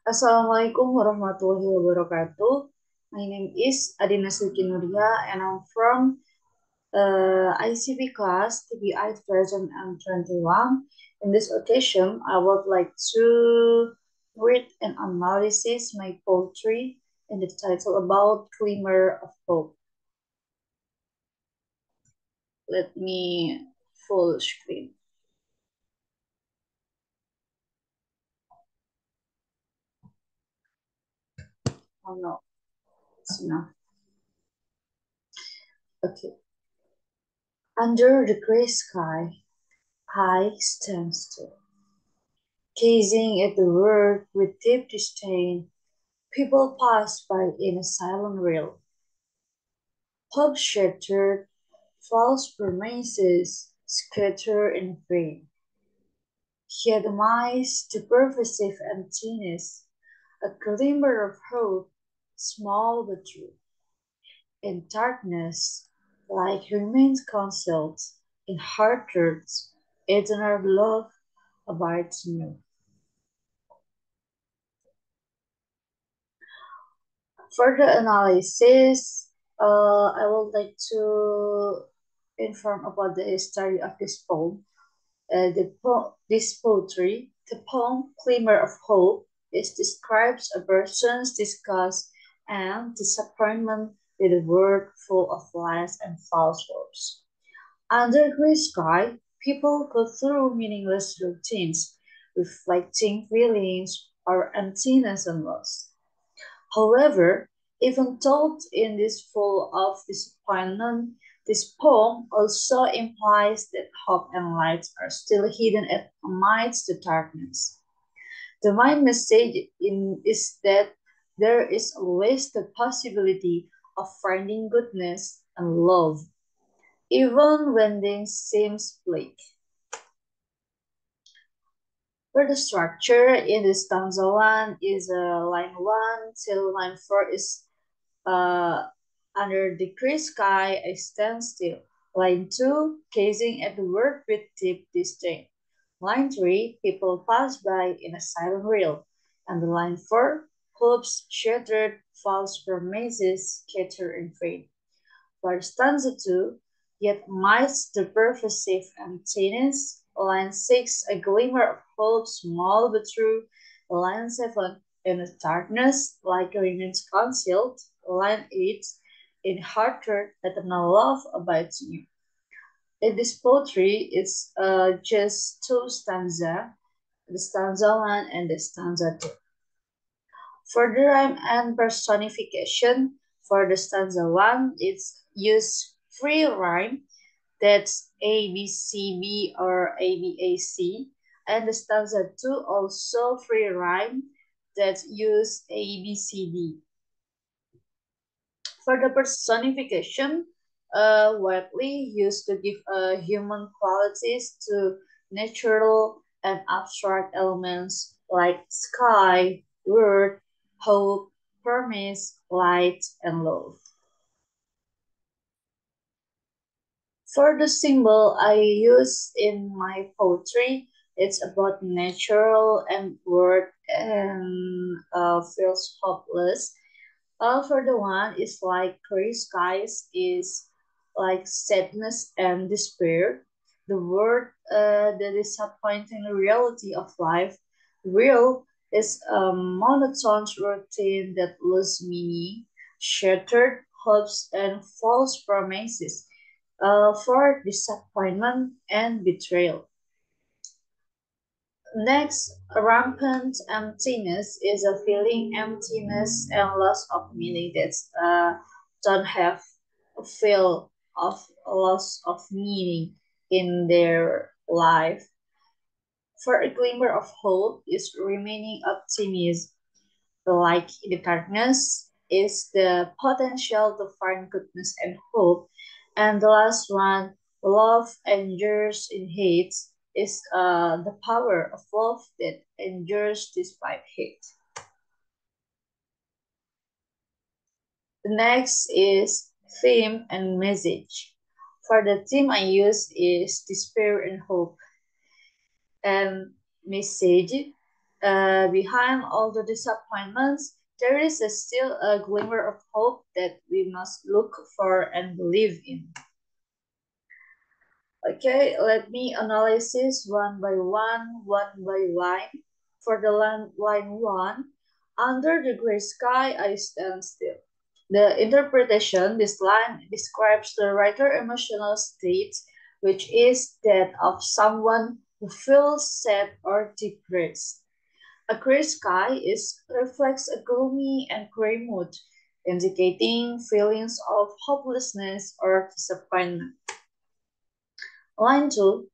Assalamualaikum warahmatullahi wabarakatuh. My name is Adina Suci Nuria and I'm from ICB class TBI 2021. In this occasion, I would like to read and analysis my poetry in the title about Glimmer of Hope. Let me full screen. Oh no, it's enough. Okay. Under the gray sky, I stand still, gazing at the world with deep disdain. People pass by in a silent rail. Hope shattered, false promises scatter in vain. Yet amidst the pervasive emptiness, a glimmer of hope, small but true. In darkness, light remains concealed. In hearts, eternal love abides new. Further analysis, I would like to inform about the history of this poem. This poetry, the poem "Glimmer of Hope," is describes a person's disgust and disappointment with a world full of lies and false hopes. Under gray sky, people go through meaningless routines, reflecting feelings or emptiness and loss. However, even told in this full of disappointment, this poem also implies that hope and light are still hidden amidst the darkness. The main message is that there is always the possibility of finding goodness and love, even when things seem bleak. For the structure in the stanza 1 is line 1 till line 4 is Uh, under the gray sky, I stand still. Line 2, gazing at the world with deep disdain. Line 3, people pass by in a silent rail. And line 4, hopes shattered, false promises scatter and fade. For stanza 2, yet amidst the pervasive emptiness. Line 6, a glimmer of hope, small but true. Line 7, in the darkness, light remains concealed. Line 8, in hearted eternal love abides new. In this poetry, it's just two stanza, the stanza 1 and the stanza 2. For the rhyme and personification, for the stanza 1, it's use free rhyme, that's A, B, C, B, or A, B, A, C. And the stanza 2 also free rhyme, that's use A, B, C, D. For the personification, widely used to give human qualities to natural and abstract elements like sky, word, hope, promise, light, and love. For the symbol I use in my poetry, it's about natural and word and feels hopeless. For the one is like gray skies is like sadness and despair. The word, the disappointing reality of life. Real is a monotone routine that loses meaning, shattered hopes and false promises. For disappointment and betrayal. Next, rampant emptiness is a feeling emptiness and loss of meaning that's don't have a feel of loss of meaning in their life. For a glimmer of hope is remaining optimism, like in the darkness is the potential to find goodness and hope. And the last one, love endures in hate, is the power of love that endures despite hate. The next is theme and message. For the theme I use is despair and hope. And message, Behind all the disappointments, there is still a glimmer of hope that we must look for and believe in. Okay, let me analyze this one by one by line. For the line 1, under the gray sky, I stand still. The interpretation, this line describes the writer's emotional state, which is that of someone who feels sad or depressed. A gray sky reflects a gloomy and gray mood, indicating feelings of hopelessness or disappointment. Line 2,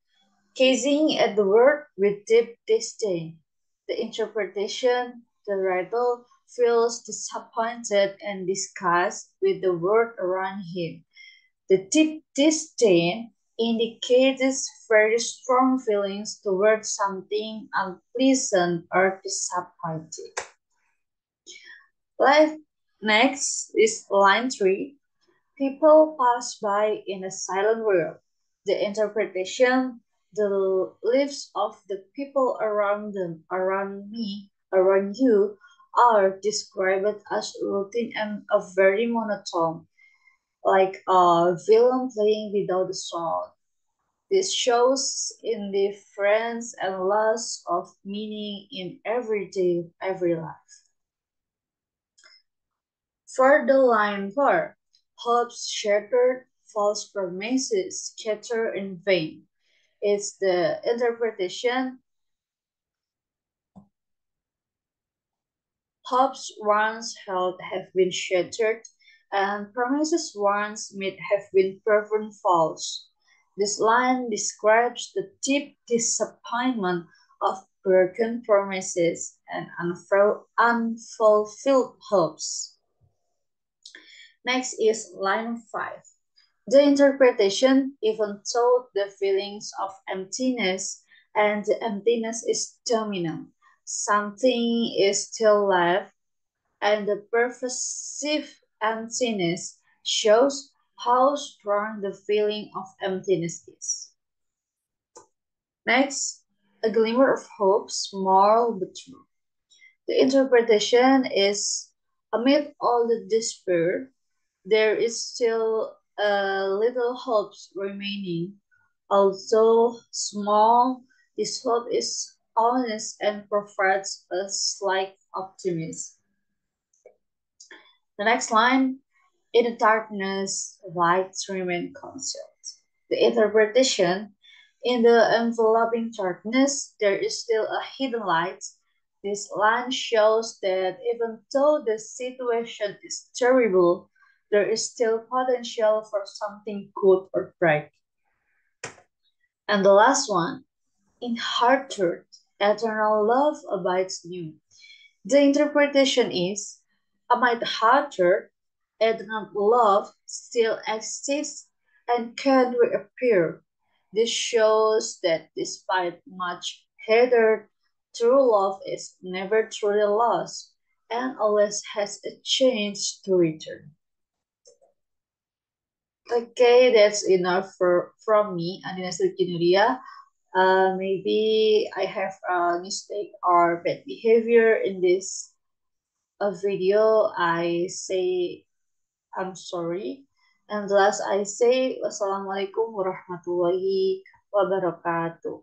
gazing at the world with deep disdain. The interpretation, the writer feels disappointed and disgust with the world around him. The deep disdain indicates very strong feelings towards something unpleasant or disappointing. Next is line 3. People pass by in a silent world. The interpretation, the lives of the people around them, around me, around you, are described as routine and a very monotone, like a villain playing without a sound. This shows indifference and loss of meaning in every life. For the line 4, hopes shattered, false promises scatter in vain. It's the interpretation. Hopes once held have been shattered, and promises once made have been proven false. This line describes the deep disappointment of broken promises and unfulfilled hopes. Next is line 5. The interpretation, even though the feelings of emptiness and the emptiness is dominant, something is still left, and the pervasive emptiness shows how strong the feeling of emptiness is. Next, a glimmer of hope, small but true. The interpretation is, amid all the despair, there is still a little hope remaining. Although small, this hope is honest and provides a slight optimism. The next line, in the darkness, light remain concealed. The interpretation, in the enveloping darkness, there is still a hidden light. This line shows that even though the situation is terrible, there is still potential for something good or bright. And the last one, in heart truth, eternal love abides new. The interpretation is, amid heart truth, eternal love still exists and can reappear. This shows that despite much hatred, true love is never truly lost and always has a chance to return. Okay, that's enough from me, Andina Silkinuria. Maybe I have a mistake or bad behavior in this video. I say I'm sorry. And last I say, wassalamualaikum warahmatullahi wabarakatuh.